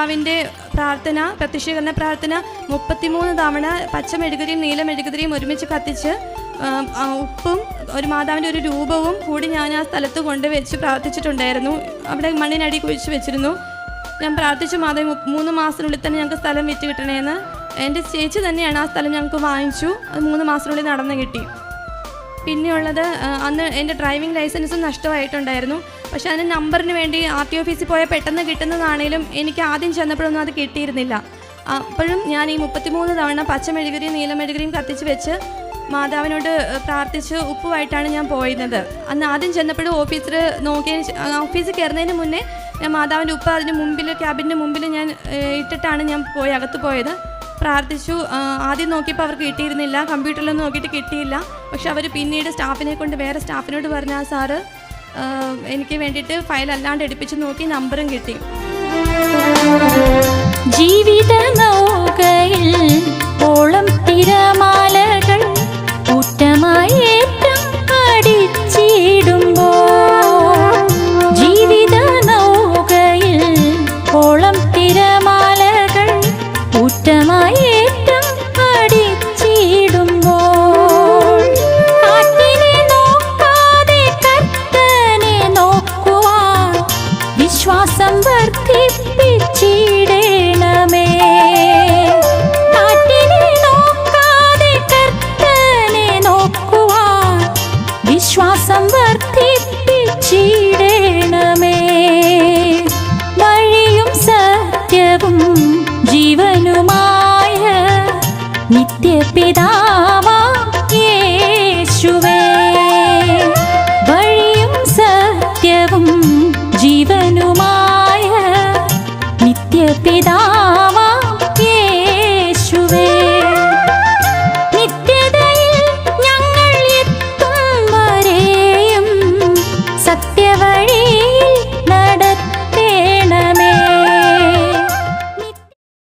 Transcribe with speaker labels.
Speaker 1: അവൻ്റെ പ്രാർത്ഥന, പ്രത്യക്ഷീകരണ പ്രാർത്ഥന 33 തവണ പച്ച മെഴുകുതിരിയും നീല മെഴുകുതിരിയും ഒരുമിച്ച് കത്തിച്ച് ഉപ്പും ഒരു മാതാവിൻ്റെ ഒരു രൂപവും കൂടി ഞാൻ ആ സ്ഥലത്ത് കൊണ്ടുവച്ച് പ്രാർത്ഥിച്ചിട്ടുണ്ടായിരുന്നു. അവിടെ മണ്ണിനടി കുഴിച്ച് വെച്ചിരുന്നു. ഞാൻ പ്രാർത്ഥിച്ചു മാതാവ് 3 മാസത്തിനുള്ളിൽ തന്നെ ഞങ്ങൾക്ക് സ്ഥലം വിറ്റ് കിട്ടണേന്ന്. എൻ്റെ ചേച്ചി തന്നെയാണ് ആ സ്ഥലം ഞങ്ങൾക്ക് വാങ്ങിച്ചു. അത് 3 മാസത്തിനുള്ളിൽ നടന്നു കിട്ടി. പിന്നെയുള്ളത് അന്ന് എൻ്റെ ഡ്രൈവിംഗ് ലൈസൻസും നഷ്ടമായിട്ടുണ്ടായിരുന്നു. പക്ഷേ അതിന് നമ്പറിന് വേണ്ടി RT ഓഫീസിൽ പോയാൽ പെട്ടെന്ന് കിട്ടുന്നതാണേലും എനിക്ക് ആദ്യം ചെന്നപ്പോഴൊന്നും അത് കിട്ടിയിരുന്നില്ല. അപ്പോഴും ഞാൻ ഈ 33 തവണ പച്ച മെഴുകുതിരിയും നീല മെഴുകുതിരിയും കത്തിച്ച് വെച്ച് മാതാവിനോട് പ്രാർത്ഥിച്ച് ഉപ്പുമായിട്ടാണ് ഞാൻ പോയിരുന്നത്. അന്ന് ആദ്യം ചെന്നപ്പോഴും ഓഫീസിൽ കയറുന്നതിന് മുന്നേ ഞാൻ മാതാവിൻ്റെ ഉപ്പ് അതിന് മുമ്പിൽ ക്യാബിൻ്റെ മുമ്പിൽ ഞാൻ ഇട്ടിട്ടാണ് ഞാൻ അകത്ത് പോയത്. പ്രാർത്ഥിച്ചു. ആദ്യം നോക്കിയപ്പോൾ അവർക്ക് കിട്ടിയിരുന്നില്ല, കമ്പ്യൂട്ടറിലൊന്നും നോക്കിയിട്ട് കിട്ടിയില്ല. പക്ഷെ അവർ പിന്നീട് സ്റ്റാഫിനെ കൊണ്ട് വേറെ സ്റ്റാഫിനോട് പറഞ്ഞാൽ സാറ് എനിക്ക് വേണ്ടിയിട്ട് ഫയൽ അല്ലാണ്ട് എടുപ്പിച്ച് നോക്കി നമ്പറും കിട്ടി.
Speaker 2: ജീവിത നൗകയിൽ ഓളം തിരമാലകൾ കൂട്ടമായി ഏറ്റം അടിച്ചിടുമ്പോൾ, ജീവിത നൗകയിൽ ഓളം തിരമാലകൾ കൂട്ടമായി ഏറ്റം അടിച്ചിടുമ്പോൾ, കാറ്റിനെ നോക്കാതെ കർത്തനെ നോക്കുവാൻ വിശ്വാസം വർദ്ധിപ്പിച്ചിടണമേ. കാറ്റിനെ നോക്കാതെ കർത്തനെ നോക്കുവാൻ വിശ്വാസം വർദ്ധിപ്പിച്ചിടണമേ. വഴിയും സത്യവും ജീവനുമായ നിത്യപിതാവാം യേശുവേ, വഴിയും സത്യവും ജീവനുമായ നിത്യപിതാവാം